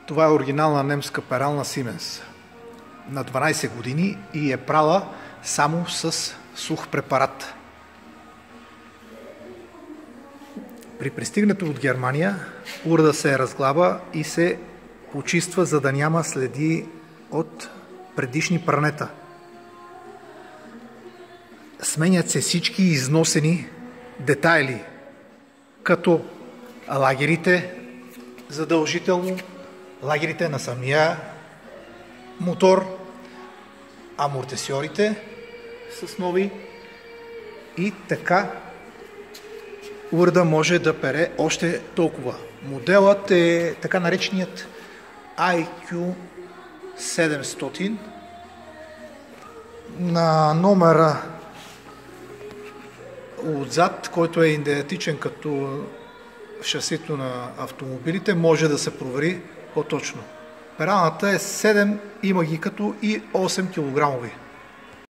Това е оригинална немска перална Siemens на 12 години и е прала само с сух препарат. При пристигнато от Германия урда се разглаба и се почиства, за да няма следи от предишни прането. Сменят се всички износени детайли, като лагерите задължително, лагерите на самия мотор, амортисьорите с нови и така урда може да пере още толкова. Моделът е така нареченият IQ 700. На номера отзад, който е идентичен като шасито на автомобилите, може да се провери по-точно. Пералната е 7, има ги като и 8 кг.